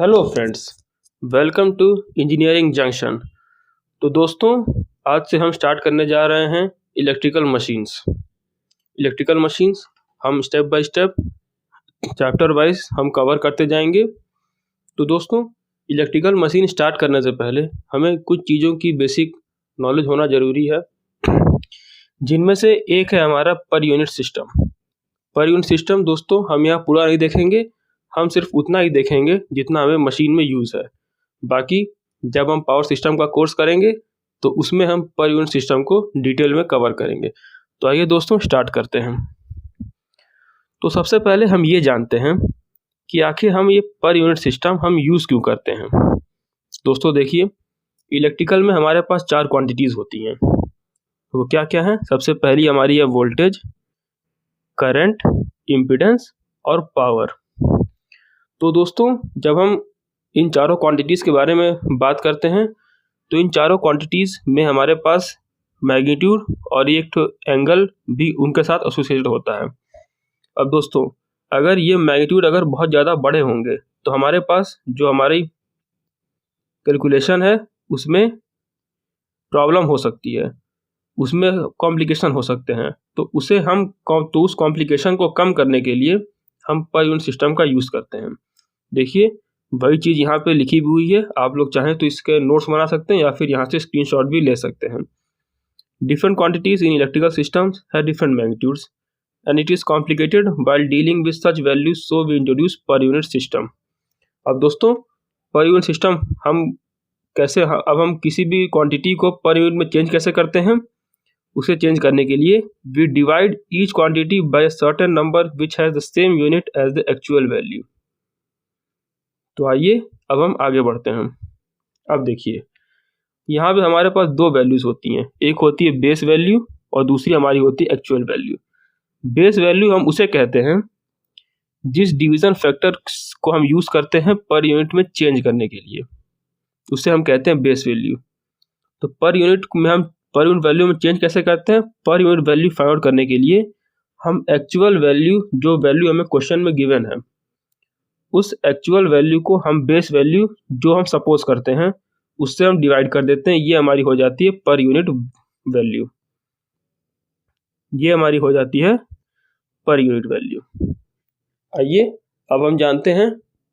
Hello friends, welcome to engineering junction. तो दोस्तों, आज से हम स्टार्ट करने जा रहे हैं इलेक्ट्रिकल मशीन्स। हम step by step, chapter wise हम कवर करते जाएंगे। तो दोस्तों, इलेक्ट्रिकल मशीन स्टार्ट करने से पहले हमें कुछ चीज़ों की बेसिक नॉलेज होना ज़रूरी है, जिनमें से एक है हमारा पर यूनिट सिस्टम। दोस्तों, हम यहाँ पूरा नहीं देखेंगे, हम सिर्फ उतना ही देखेंगे जितना हमें मशीन में यूज़ है। बाकी जब हम पावर सिस्टम का कोर्स करेंगे तो उसमें हम पर यूनिट सिस्टम को डिटेल में कवर करेंगे। तो आइए दोस्तों, स्टार्ट करते हैं। तो सबसे पहले हम ये जानते हैं कि आखिर हम ये पर यूनिट सिस्टम हम यूज़ क्यों करते हैं। दोस्तों देखिए, इलेक्ट्रिकल में हमारे पास 4 क्वांटिटीज़ होती हैं। वो क्या क्या हैं? सबसे पहली हमारी है वोल्टेज, करंट, इम्पीडेंस और पावर। तो दोस्तों, जब हम इन चारों क्वांटिटीज़ के बारे में बात करते हैं तो इन चारों क्वांटिटीज़ में हमारे पास मैग्नीट्यूड और एक एंगल भी उनके साथ एसोसिएटेड होता है। अब दोस्तों, अगर ये मैग्नीट्यूड अगर बहुत ज़्यादा बड़े होंगे तो हमारे पास जो हमारी कैलकुलेशन है उसमें प्रॉब्लम हो सकती है, उसमें कॉम्प्लिकेशन हो सकते हैं। तो उस कॉम्प्लिकेशन को कम करने के लिए हम पर यूनिट सिस्टम का यूज़ करते हैं। देखिए, वही चीज़ यहाँ पे लिखी भी हुई है। आप लोग चाहें तो इसके नोट्स बना सकते हैं या फिर यहाँ से स्क्रीनशॉट भी ले सकते हैं। Different quantities in electrical systems have different magnitudes and it is complicated while dealing with such values, so we introduce per unit system. अब दोस्तों, पर यूनिट सिस्टम अब हम किसी भी क्वांटिटी को पर यूनिट में चेंज कैसे करते हैं? उसे चेंज करने के लिए we divide each quantity by a certain number which has the same unit as the actual value. तो आइए अब हम आगे बढ़ते हैं। अब देखिए, यहाँ पे हमारे पास 2 वैल्यूज़ होती हैं, एक होती है बेस वैल्यू और दूसरी हमारी होती है एक्चुअल वैल्यू। बेस वैल्यू हम उसे कहते हैं जिस डिवीज़न फैक्टर को हम यूज़ करते हैं पर यूनिट में चेंज करने के लिए, उसे हम कहते हैं बेस वैल्यू। तो पर यूनिट वैल्यू में चेंज कैसे करते हैं? पर यूनिट वैल्यू फाइंड आउट करने के लिए हम एक्चुअल वैल्यू, जो वैल्यू हमें क्वेश्चन में गिवन है, उस एक्चुअल वैल्यू को हम बेस वैल्यू जो हम सपोज करते हैं उससे हम डिवाइड कर देते हैं। ये हमारी हो जाती है पर यूनिट वैल्यू। ये हमारी हो जाती है पर यूनिट वैल्यू। आइए अब हम जानते हैं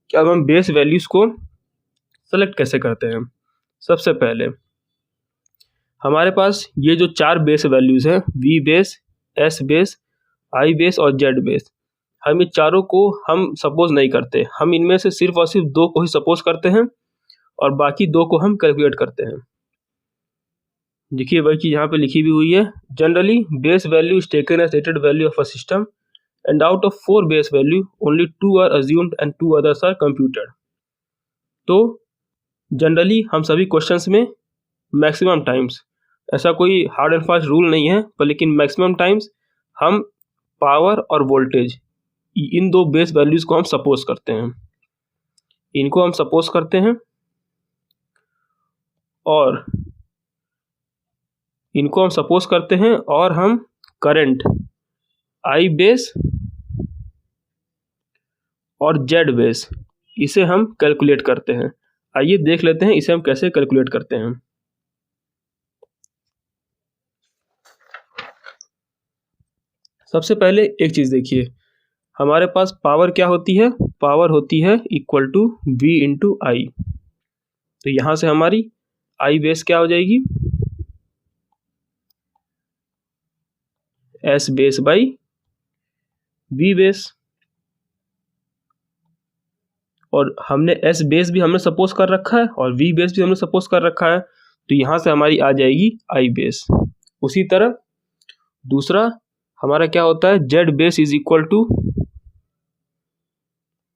कि अब हम बेस वैल्यूज़ को सेलेक्ट कैसे करते हैं। सबसे पहले हमारे पास ये जो 4 बेस वैल्यूज़ हैं, वी बेस, एस बेस, आई बेस और जेड बेस, हम इन चारों को हम सपोज नहीं करते। हम इनमें से सिर्फ और सिर्फ 2 को ही सपोज करते हैं और बाकी 2 को हम कैलकुलेट करते हैं। देखिए, वही चीज़ यहाँ पे लिखी भी हुई है। Generally base value is taken as rated value of a system and out of 4 base value only 2 are assumed and 2 others are computed. तो जनरली हम सभी क्वेश्चंस में मैक्सिमम टाइम्स, ऐसा कोई हार्ड एंड फास्ट रूल नहीं है, पर लेकिन मैक्सिमम टाइम्स हम पावर और वोल्टेज, इन 2 बेस वैल्यूज को हम सपोज करते हैं। इनको हम सपोज करते हैं और हम करंट आई बेस और जेड बेस, इसे हम कैलकुलेट करते हैं। आइए देख लेते हैं इसे हम कैसे कैलकुलेट करते हैं। सबसे पहले एक चीज़ देखिए, हमारे पास पावर क्या होती है? पावर होती है इक्वल टू V इंटू आई। तो यहाँ से हमारी आई बेस क्या हो जाएगी? S base by V base. और हमने S बेस भी हमने सपोज कर रखा है और V बेस भी हमने सपोज कर रखा है, तो यहाँ से हमारी आ जाएगी I बेस। उसी तरह दूसरा हमारा क्या होता है? Z base is equal to,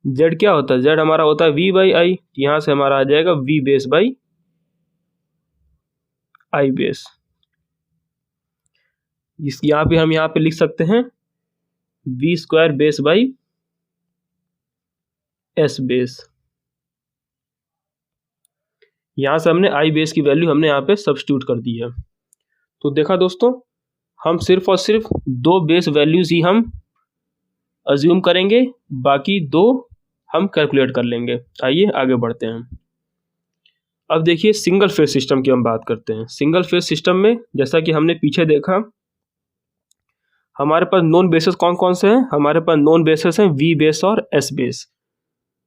Z क्या होता है? Z हमारा होता है V बाई आई। यहाँ से हमारा आ जाएगा V base by I base. यहाँ पे लिख सकते हैं V square base by S base. यहाँ से हमने I बेस की वैल्यू हमने यहाँ पे सब्स्टिट्यूट कर दी है। तो देखा दोस्तों, हम सिर्फ और सिर्फ 2 बेस वैल्यूज ही हम अज्यूम करेंगे, बाकी 2 हम कैलकुलेट कर लेंगे। आइए आगे बढ़ते हैं। अब देखिए सिंगल फेज सिस्टम की हम बात करते हैं। सिंगल फेज सिस्टम में जैसा कि हमने पीछे देखा, हमारे पास नॉन बेसेस कौन कौन से हैं? हमारे पास नॉन बेसेस हैं वी बेस और एस बेस।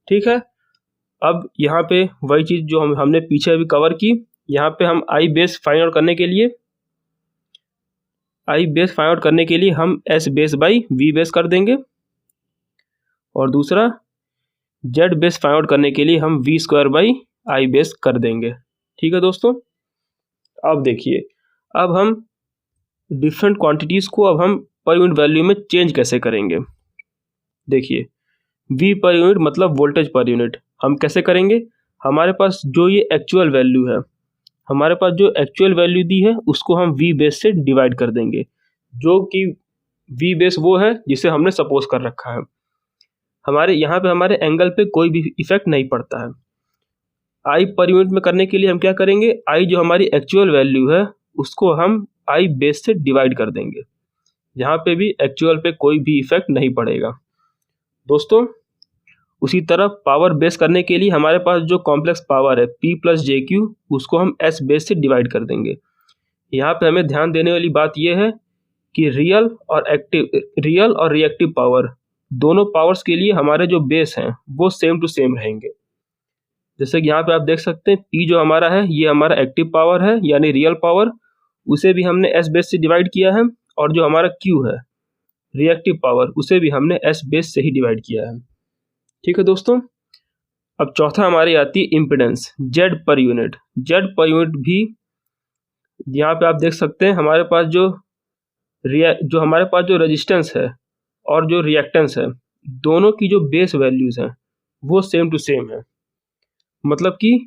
ठीक है, अब यहाँ पे वही चीज़ जो हमने पीछे अभी कवर की, यहाँ पे हम आई बेस फाइंड आउट करने के लिए हम S base by V base कर देंगे, और दूसरा जेड बेस फाइंड आउट करने के लिए हम V square by I base कर देंगे। ठीक है दोस्तों, अब देखिए, अब हम डिफरेंट क्वांटिटीज़ को अब हम पर यूनिट वैल्यू में चेंज कैसे करेंगे। देखिए, वी पर यूनिट मतलब वोल्टेज पर यूनिट, हम कैसे करेंगे? हमारे पास जो ये एक्चुअल वैल्यू है, हमारे पास जो एक्चुअल वैल्यू दी है उसको हम वी बेस से डिवाइड कर देंगे, जो कि वी बेस वो है जिसे हमने सपोज कर रखा है। हमारे यहाँ पे हमारे एंगल पे कोई भी इफेक्ट नहीं पड़ता है। आई पर यूनिट में करने के लिए हम क्या करेंगे? आई जो हमारी एक्चुअल वैल्यू है उसको हम आई बेस से डिवाइड कर देंगे, यहाँ पे भी एक्चुअल पे कोई भी इफेक्ट नहीं पड़ेगा। दोस्तों, उसी तरह पावर बेस करने के लिए हमारे पास जो कॉम्प्लेक्स पावर है P प्लस जे क्यू, उसको हम S बेस से डिवाइड कर देंगे। यहाँ पे हमें ध्यान देने वाली बात यह है कि रियल और रिएक्टिव पावर, दोनों पावर्स के लिए हमारे जो बेस हैं वो सेम टू सेम रहेंगे। जैसे कि यहाँ पे आप देख सकते हैं, P जो हमारा है ये हमारा एक्टिव पावर है यानी रियल पावर, उसे भी हमने S बेस से डिवाइड किया है, और जो हमारा Q है रिएक्टिव पावर, उसे भी हमने S बेस से ही डिवाइड किया है। ठीक है दोस्तों, अब चौथा हमारी आती है impedance, Z per unit. Z per unit भी यहाँ पे आप देख सकते हैं, हमारे पास जो रेजिस्टेंस है और जो रिएक्टेंस है, दोनों की जो बेस वैल्यूज हैं वो सेम टू सेम है। मतलब कि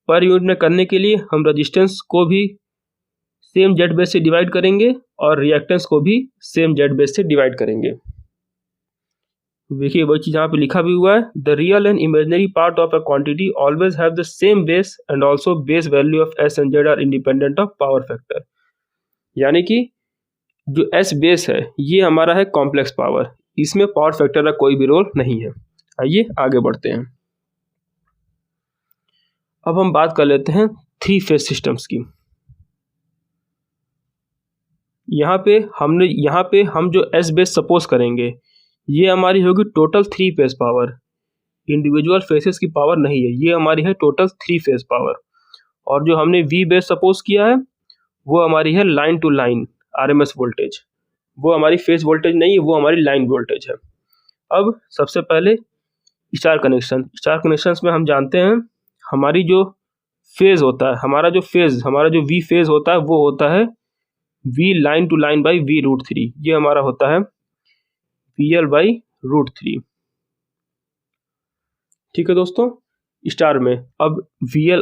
पर यूनिट में करने के लिए हम रेजिस्टेंस को भी सेम जेड बेस से डिवाइड करेंगे और रिएक्टेंस को भी सेम जेड बेस से डिवाइड करेंगे। देखिए वही चीज यहाँ पे लिखा भी हुआ है, the real and imaginary part of a quantity always have the same base and also base value of S and Z are independent of power factor. यानी कि जो एस बेस है ये हमारा है कॉम्प्लेक्स पावर, इसमें पावर फैक्टर का कोई भी रोल नहीं है। आइए आगे बढ़ते हैं। अब हम बात कर लेते हैं थ्री फेज सिस्टम्स की। यहाँ पे हम जो एस बेस सपोज करेंगे ये हमारी होगी total three phase power, individual faces की पावर नहीं है, ये हमारी है टोटल थ्री फेज पावर। और जो हमने वी बेस सपोज किया है वो हमारी है line to line RMS voltage, वो हमारी फेज वोल्टेज नहीं है, वो हमारी लाइन वोल्टेज है। अब सबसे पहले स्टार कनेक्शंस में हम जानते हैं हमारी जो फेज होता है, हमारा जो वी फेज होता है वो होता है V line to line by V root three, ये हमारा होता है VL बाई रूट थ्री। ठीक है दोस्तों, स्टार में अब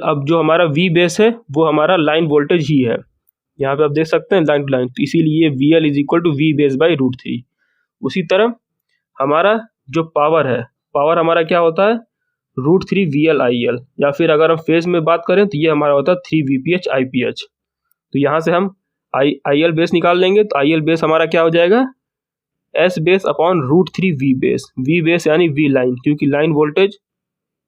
अब जो हमारा वी बेस है वो हमारा लाइन वोल्टेज ही है, यहाँ पे आप देख सकते हैं लाइन टू लाइन, तो इसीलिए VL is equal to V base by root three. उसी तरह हमारा जो पावर है, पावर हमारा क्या होता है रूट थ्री VL IL, या फिर अगर हम फेज में बात करें तो ये हमारा होता है 3 VPH IPH। तो यहाँ से हम IL बेस निकाल लेंगे, तो IL बेस हमारा क्या हो जाएगा S base upon root three V base यानी वी लाइन, क्योंकि लाइन वोल्टेज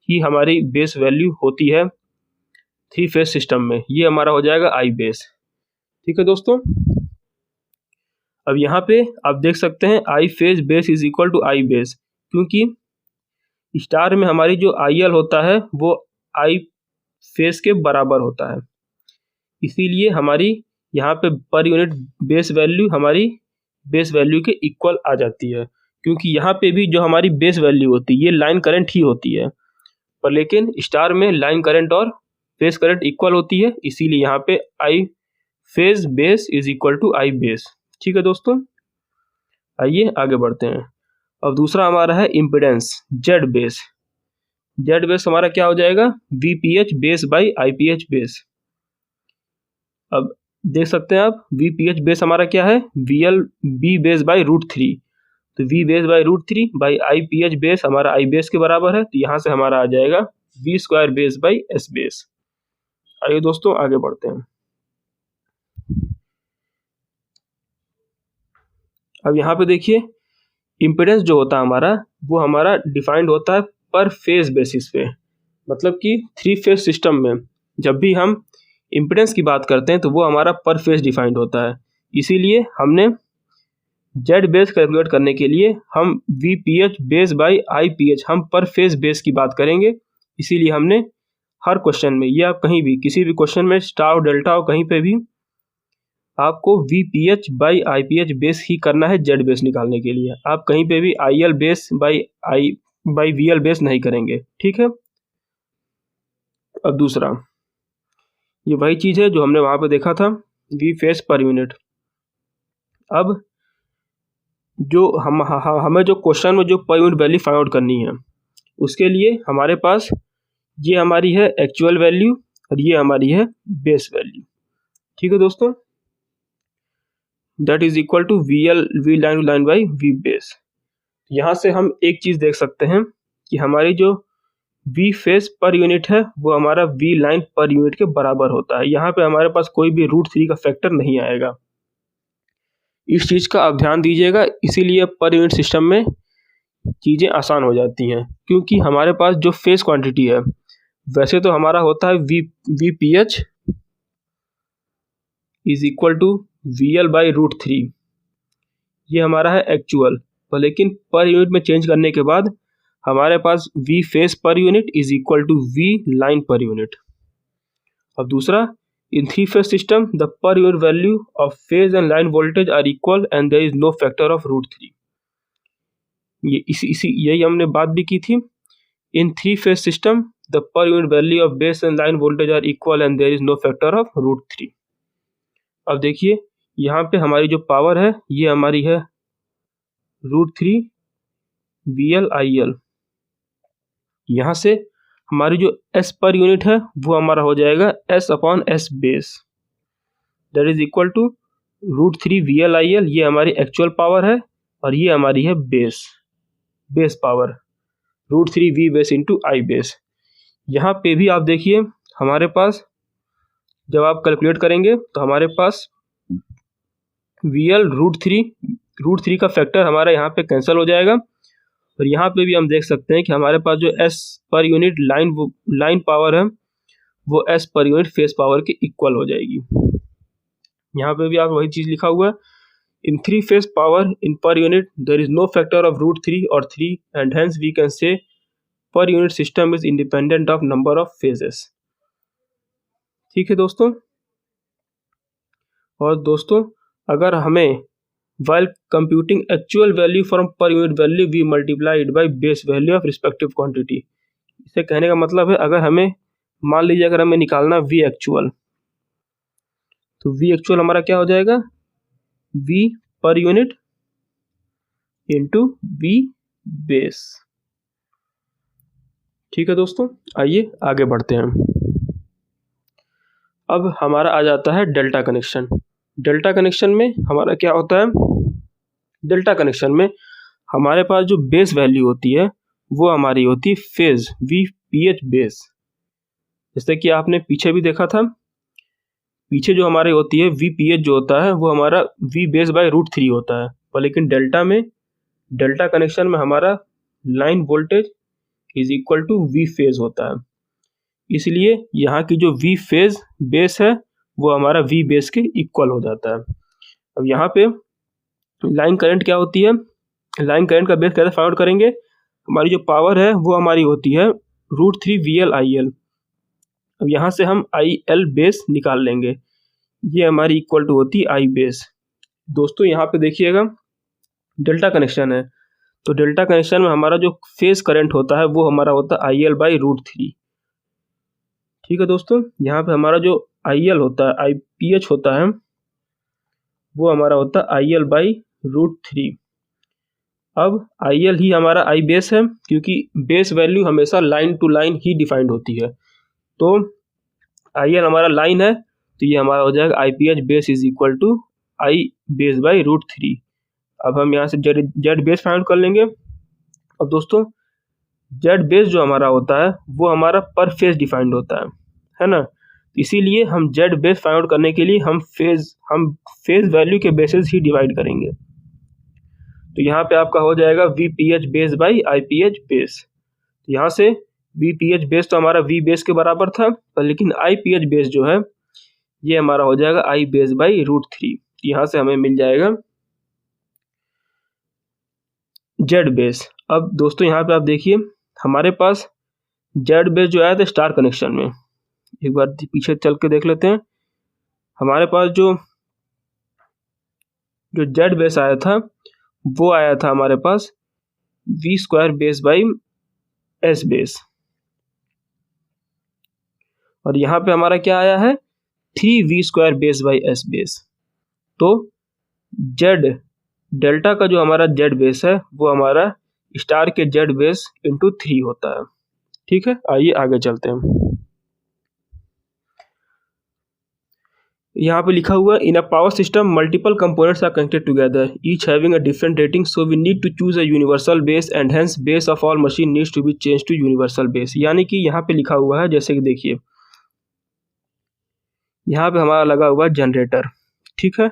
ही हमारी बेस वैल्यू होती है थ्री फेज सिस्टम में, ये हमारा हो जाएगा I बेस। ठीक है दोस्तों, अब यहाँ पे आप देख सकते हैं I phase base is equal to I base, क्योंकि स्टार में हमारी जो IL होता है वो I फेज के बराबर होता है, इसीलिए हमारी यहाँ पे पर यूनिट बेस वैल्यू हमारी बेस वैल्यू के इक्वल आ जाती है, क्योंकि यहाँ पे भी जो हमारी बेस वैल्यू होती है ये लाइन करंट ही होती है, पर लेकिन स्टार में लाइन करंट और फेज करंट इक्वल होती है, इसीलिए यहाँ पे I phase base is equal to I base. ठीक है दोस्तों, आइए आगे बढ़ते हैं। अब दूसरा हमारा है impedance Z base. Z base हमारा क्या हो जाएगा VPH base by IPH base. अब देख सकते हैं आप VPH बेस हमारा क्या है VL B base by root three, तो V base by root three by IPH base हमारा I बेस के बराबर है, तो यहाँ से हमारा आ जाएगा V square base by S base. आइए दोस्तों आगे बढ़ते हैं। अब यहाँ पे देखिए इम्पिडेंस जो होता है हमारा वो हमारा डिफाइंड होता है पर फेज बेसिस पे, मतलब कि 3 फेज सिस्टम में जब भी हम इम्पीडेंस की बात करते हैं तो वो हमारा पर फेज डिफाइंड होता है। इसीलिए हमने जेड बेस कैलकुलेट करने के लिए हम VPH बेस बाई IPH हम पर फेज बेस की बात करेंगे। इसीलिए हमने हर क्वेश्चन में, ये आप कहीं भी किसी भी क्वेश्चन में स्टार डेल्टा हो कहीं पे भी आपको VPH बाई IPH बेस ही करना है जेड बेस निकालने के लिए। आप कहीं पे भी IL base by VL base नहीं करेंगे, ठीक है। अब दूसरा, ये वही चीज़ है जो हमने वहाँ पे देखा था, V फेस पर यूनिट। अब जो हमें जो क्वेश्चन में जो पर यूनिट वैल्यू फाइंड आउट करनी है, उसके लिए हमारे पास ये हमारी है एक्चुअल वैल्यू और ये हमारी है बेस वैल्यू, ठीक है दोस्तों। That is equal to V line to line by V base. यहाँ से हम एक चीज़ देख सकते हैं कि हमारी जो V फेस पर यूनिट है वो हमारा V लाइन पर यूनिट के बराबर होता है। यहाँ पे हमारे पास कोई भी √3 का फैक्टर नहीं आएगा। इस चीज़ का आप ध्यान दीजिएगा, इसीलिए पर यूनिट सिस्टम में चीज़ें आसान हो जाती हैं, क्योंकि हमारे पास जो फेस क्वांटिटी है वैसे तो हमारा होता है VPH is equal to VL by √3, ये हमारा है एक्चुअल। तो लेकिन पर यूनिट में चेंज करने के बाद हमारे पास V phase per unit is equal to V line per unit. अब दूसरा, in 3 phase system the per unit value of phase and line voltage are equal and there is no factor of √3। यही हमने बात भी की थी। In 3 phase system the per unit value of base and line voltage are equal and there is no factor of √3। अब देखिए यहाँ पे हमारी जो पावर है ये हमारी है √3 VL IL। यहाँ से हमारी जो S पर यूनिट है वो हमारा हो जाएगा S/S base, that is equal to √3 VL IL। ये हमारी एक्चुअल पावर है और ये हमारी है base power, √3 V base into I base. यहाँ पे भी आप देखिए हमारे पास जब आप कैलकुलेट करेंगे तो हमारे पास VL √3 का फैक्टर हमारा यहाँ पे कैंसिल हो जाएगा। और यहाँ पे भी हम देख सकते हैं कि हमारे पास जो S per unit line power है वो S per unit phase power के इक्वल हो जाएगी। यहाँ पे भी आप वही चीज़ लिखा हुआ है, इन 3 phase power in per unit there is no factor of √3 और 3 and hence we can say per unit system is independent of number of phases, ठीक है दोस्तों। और दोस्तों अगर हमें while computing actual value from per unit value we multiply it by base value of respective quantity। इसे कहने का मतलब है अगर हमें मान लीजिए अगर हमें निकालना V एक्चुअल, तो V एक्चुअल हमारा क्या हो जाएगा V per unit into V base, ठीक है दोस्तों। आइए आगे बढ़ते हैं। अब हमारा आ जाता है डेल्टा कनेक्शन। डेल्टा कनेक्शन में हमारा क्या होता है, डेल्टा कनेक्शन में हमारे पास जो बेस वैल्यू होती है वो हमारी होती है फेज VPH बेस। जैसे कि आपने पीछे भी देखा था, पीछे जो हमारी होती है VPH जो होता है वो हमारा V बेस बाई √3 होता है, पर लेकिन डेल्टा कनेक्शन में हमारा line voltage is equal to V phase होता है। इसलिए यहाँ की जो V फेज बेस है वो हमारा V बेस के इक्वल हो जाता है। अब यहाँ पे लाइन करंट क्या होती है, लाइन करंट का बेस कैसे फाइंड आउट करेंगे, हमारी जो पावर है वो हमारी होती है √3 VL IL। अब यहाँ से हम IL बेस निकाल लेंगे, ये हमारी इक्वल टू होती है I बेस। दोस्तों यहाँ पे देखिएगा डेल्टा कनेक्शन है, तो डेल्टा कनेक्शन में हमारा जो फेज करंट होता है वो हमारा होता है IL बाई √3, ठीक है दोस्तों। यहाँ पे हमारा जो IL होता है IPH होता है वो हमारा होता है IL बाई √3। अब IL ही हमारा I बेस है, क्योंकि बेस वैल्यू हमेशा लाइन टू लाइन ही डिफाइंड होती है। तो IL हमारा लाइन है तो ये हमारा हो जाएगा IPH base is equal to I base by √3। अब हम यहाँ से जेड बेस फाइंड कर लेंगे। अब दोस्तों जेड बेस जो हमारा होता है वो हमारा पर फेज डिफाइंड होता है ना। इसीलिए हम जेड बेस फाइंड आउट करने के लिए हम फेज वैल्यू के बेसिस ही डिवाइड करेंगे। तो यहाँ पे आपका हो जाएगा VPH base by IPH base. यहाँ से VPH बेस तो हमारा V बेस के बराबर था, लेकिन IPH बेस जो है ये हमारा हो जाएगा I बेस बाई √3। यहाँ से हमें मिल जाएगा Z बेस। अब दोस्तों यहाँ पे आप देखिए हमारे पास Z बेस जो आया था स्टार कनेक्शन में, एक बार पीछे चल के देख लेते हैं। हमारे पास जो Z बेस आया था वो आया था हमारे पास V² base by S base, और यहाँ पे हमारा क्या आया है 3V² base by S base. तो Z डेल्टा का जो हमारा Z बेस है वो हमारा स्टार के Z बेस इंटू 3 होता है। ठीक है, आइए आगे चलते हैं। यहाँ पे लिखा हुआ in a power system multiple components are connected together each having a different rating so we need to choose a universal base and hence base of all machine needs to be change to universal base. यानी कि यहाँ पे लिखा हुआ है, जैसे कि देखिए यहाँ पे हमारा लगा हुआ जनरेटर, ठीक है,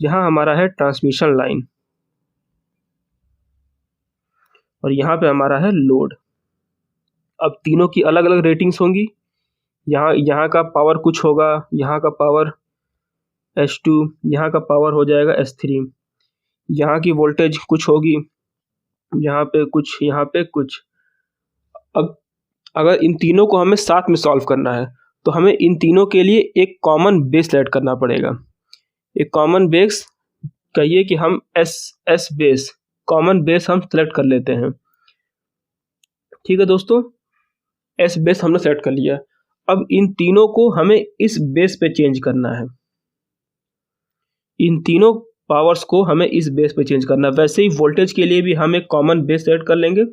यहाँ हमारा है ट्रांसमिशन लाइन और यहाँ पे हमारा है लोड। अब तीनों की अलग अलग रेटिंग्स होंगी। यहाँ का पावर कुछ होगा, यहाँ का पावर S2, यहाँ का पावर हो जाएगा S3, यहाँ की वोल्टेज कुछ होगी, यहाँ पे कुछ, यहाँ पे कुछ। अब अगर इन तीनों को हमें साथ में सॉल्व करना है तो हमें इन तीनों के लिए एक कॉमन बेस सेलेक्ट करना पड़ेगा। एक कॉमन बेस कहिए कि हम S बेस, कॉमन बेस हम सेलेक्ट कर लेते हैं। ठीक है दोस्तों, S बेस हमने सेलेक्ट कर लिया। अब इन तीनों को हमें इस बेस पे चेंज करना है, इन तीनों पावर्स को हमें इस बेस पे चेंज करना है। वैसे ही वोल्टेज के लिए भी हम एक कॉमन बेस सेलेक्ट कर लेंगे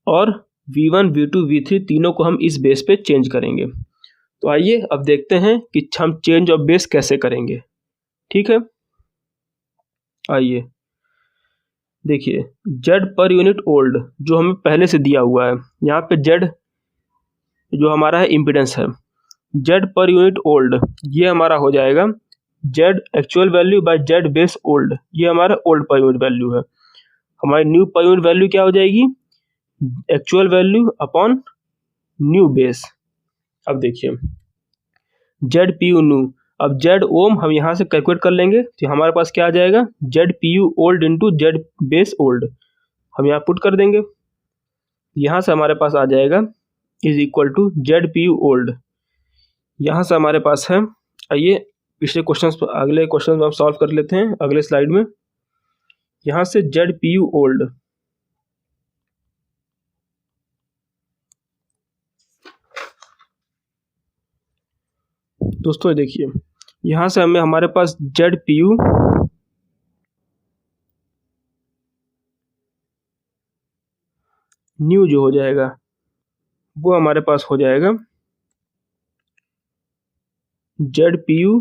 और V1, V2, V3 तीनों को हम इस बेस पे चेंज करेंगे। तो आइए अब देखते हैं कि हम चेंज ऑफ बेस कैसे करेंगे। ठीक है, आइए देखिए Z पर यूनिट ओल्ड जो हमें पहले से दिया हुआ है, यहाँ पे Z जो हमारा है इम्पीडेंस है, Z पर यूनिट ओल्ड ये हमारा हो जाएगा Z actual value by Z base old, ये हमारा ओल्ड पर यूनिट वैल्यू है। हमारी न्यू पर यूनिट वैल्यू क्या हो जाएगी, actual value upon new base. अब देखिए ZPU न्यू, अब Z ओम हम यहाँ से कैलकुलेट कर लेंगे तो हमारे पास क्या आ जाएगा ZPU old into Z base old, हम यहाँ पुट कर देंगे, यहाँ से हमारे पास आ जाएगा is equal to ZPU old. यहाँ से हमारे पास है, आइए पिछले क्वेश्चन अगले क्वेश्चन हम सॉल्व कर लेते हैं अगले स्लाइड में। यहाँ से ZPU ओल्ड, दोस्तों देखिए यहाँ से हमें हमारे पास ZPU न्यू जो हो जाएगा वो हमारे पास हो जाएगा ZPU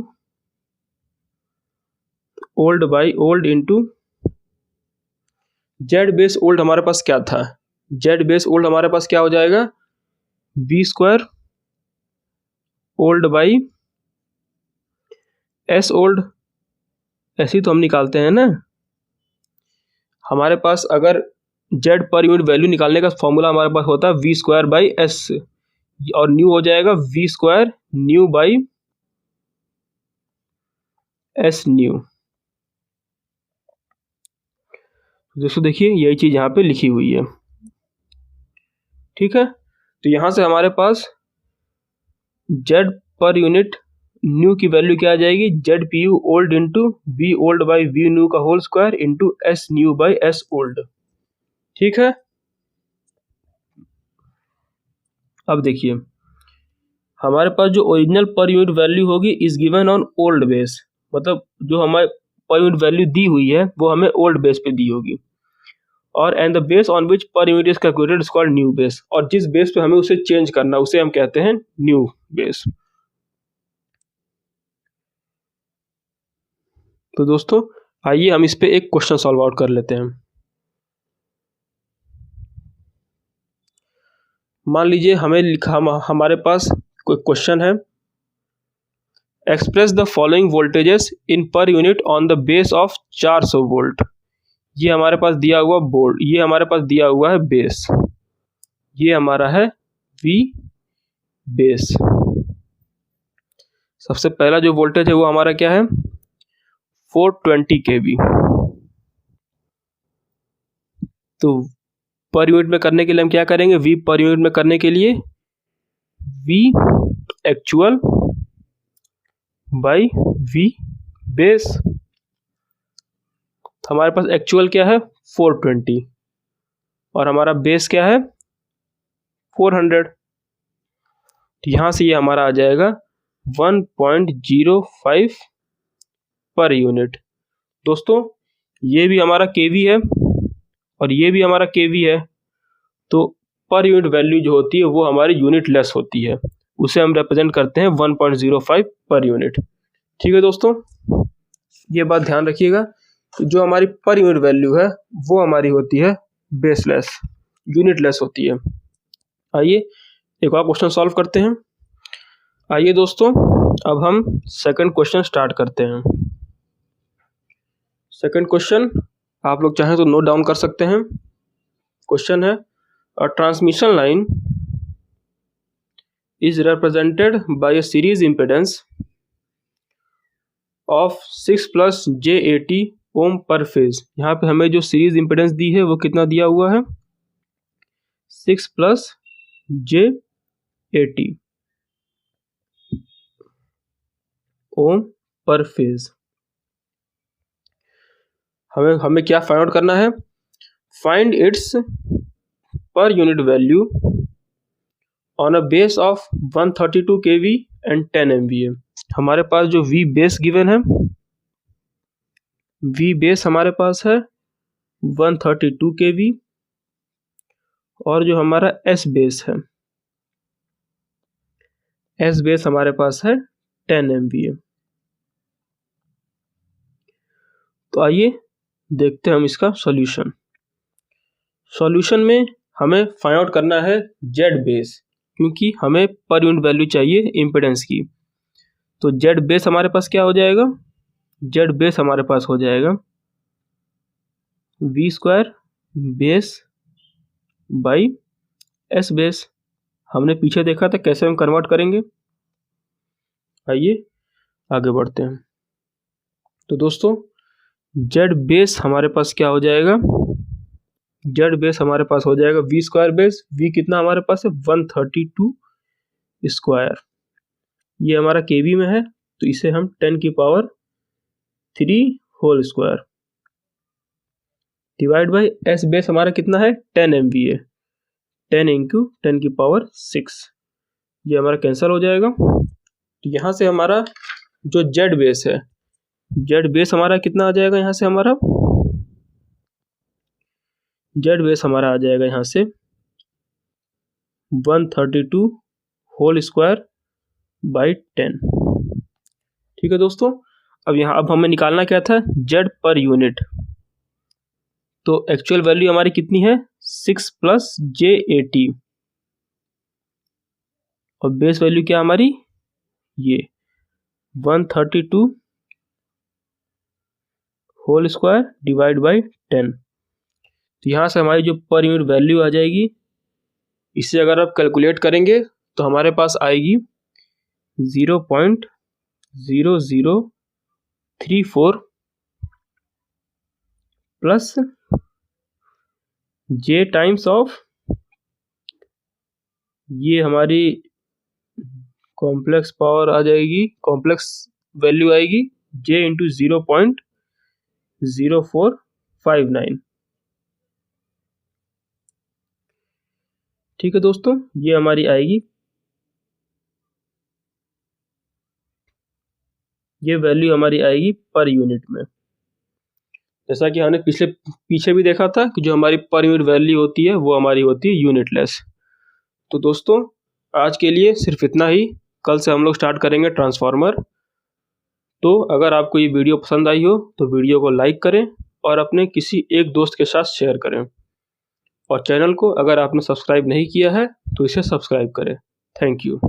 old by old into Z base old. हमारे पास क्या था, Z बेस ओल्ड हमारे पास क्या हो जाएगा V² old by S old, ऐसी तो हम निकालते हैं ना। हमारे पास अगर Z पर यूनिट वैल्यू निकालने का फॉर्मूला हमारे पास होता है V² बाई S और न्यू हो जाएगा V² new by S new. दोस्तों देखिए यही चीज़ यहाँ पे लिखी हुई है। ठीक है, तो यहाँ से हमारे पास Z पर यूनिट न्यू की वैल्यू क्या आ जाएगी ZPU old into V old by V new का whole square into S new by S old. ठीक है, अब देखिए हमारे पास जो ओरिजिनल पर यूनिट वैल्यू होगी is given on old base, मतलब जो हमारे पर यूनिट वैल्यू दी हुई है वो हमें ओल्ड बेस पे दी होगी, और and the base on which पर unit is calculated is called new base, और जिस बेस पे हमें उसे चेंज करना उसे हम कहते हैं न्यू बेस। तो दोस्तों आइए हम इस पे एक क्वेश्चन सॉल्व आउट कर लेते हैं। मान लीजिए हमें लिखा हमारे पास कोई क्वेश्चन है, express the following voltages in per unit on the base of 400 volt. ये हमारे पास दिया हुआ बोल्ट, ये हमारे पास दिया हुआ है बेस, ये हमारा है वी बेस। सबसे पहला जो वोल्टेज है वो हमारा क्या है 420 kV। तो पर यूनिट में करने के लिए हम क्या करेंगे, वी पर यूनिट में करने के लिए V actual by V base. हमारे पास एक्चुअल क्या है 420 और हमारा बेस क्या है 400। यहां से ये हमारा आ जाएगा 1.05 पर यूनिट। दोस्तों ये भी हमारा केवी है और ये भी हमारा केवी है, तो पर यूनिट वैल्यू जो होती है वो हमारी यूनिट लेस होती है, उसे हम रिप्रेजेंट करते हैं 1.05 पर यूनिट। ठीक है दोस्तों, ये बात ध्यान रखिएगा, जो हमारी पर यूनिट वैल्यू है वो हमारी होती है बेसलेस, यूनिट लेस होती है। आइए एक और क्वेश्चन सॉल्व करते हैं। आइए दोस्तों अब हम सेकंड क्वेश्चन स्टार्ट करते हैं। सेकंड क्वेश्चन आप लोग चाहें तो नोट डाउन कर सकते हैं। क्वेश्चन है अ transmission line is represented by a series impedance of 6 + j80 ओम पर फेज। यहाँ पे हमें जो सीरीज इम्पीडेंस दी है वो कितना दिया हुआ है 6 + j80 ओम पर फेज। हमें क्या फाइंड आउट करना है, फाइंड इट्स पर unit value on a base of 132 kV and 10 MVA। हमारे पास जो V बेस गिवन है, V बेस हमारे पास है 132 kV और जो हमारा S बेस है, S बेस हमारे पास है 10 MVA। तो आइए देखते हैं हम इसका सॉल्यूशन। सॉल्यूशन में हमें फाइंड आउट करना है Z बेस, क्योंकि हमें पर यूनिट वैल्यू चाहिए इम्पीडेंस की। तो Z बेस हमारे पास क्या हो जाएगा, Z बेस हमारे पास हो जाएगा V² base by S base. हमने पीछे देखा था कैसे हम कन्वर्ट करेंगे, आइए आगे बढ़ते हैं। तो दोस्तों Z बेस हमारे पास क्या हो जाएगा, Z बेस हमारे पास हो जाएगा V² बेस। V कितना हमारे पास है 132²। ये हमारा केवी में है तो इसे हम 10⁻³ डिवाइड बाई S बेस हमारा कितना है 10 MVA, 10 × 10⁻⁶। ये हमारा कैंसिल हो जाएगा। तो यहाँ से हमारा जो Z बेस है, Z बेस हमारा कितना आ जाएगा, यहाँ से हमारा Z बेस हमारा आ जाएगा यहाँ से 132²/10। ठीक है दोस्तों, अब हमें निकालना क्या था Z पर यूनिट। तो एक्चुअल वैल्यू हमारी कितनी है 6 + j80 और बेस वैल्यू क्या हमारी ये 132² डिवाइड बाई 10। तो यहाँ से हमारी जो पर यूनिट वैल्यू आ जाएगी, इसे अगर आप कैलकुलेट करेंगे तो हमारे पास आएगी 0.0034 प्लस J टाइम्स ऑफ ये हमारी कॉम्प्लेक्स पावर आ जाएगी, कॉम्प्लेक्स वैल्यू आएगी J × 0.0459। ठीक है दोस्तों, ये हमारी आएगी, ये वैल्यू हमारी आएगी पर यूनिट में। जैसा कि हमने पीछे भी देखा था कि जो हमारी पर यूनिट वैल्यू होती है वो हमारी होती है यूनिटलेस। तो दोस्तों आज के लिए सिर्फ इतना ही, कल से हम लोग स्टार्ट करेंगे ट्रांसफार्मर। तो अगर आपको ये वीडियो पसंद आई हो तो वीडियो को लाइक करें और अपने किसी एक दोस्त के साथ शेयर करें, और चैनल को अगर आपने सब्सक्राइब नहीं किया है तो इसे सब्सक्राइब करें। Thank you.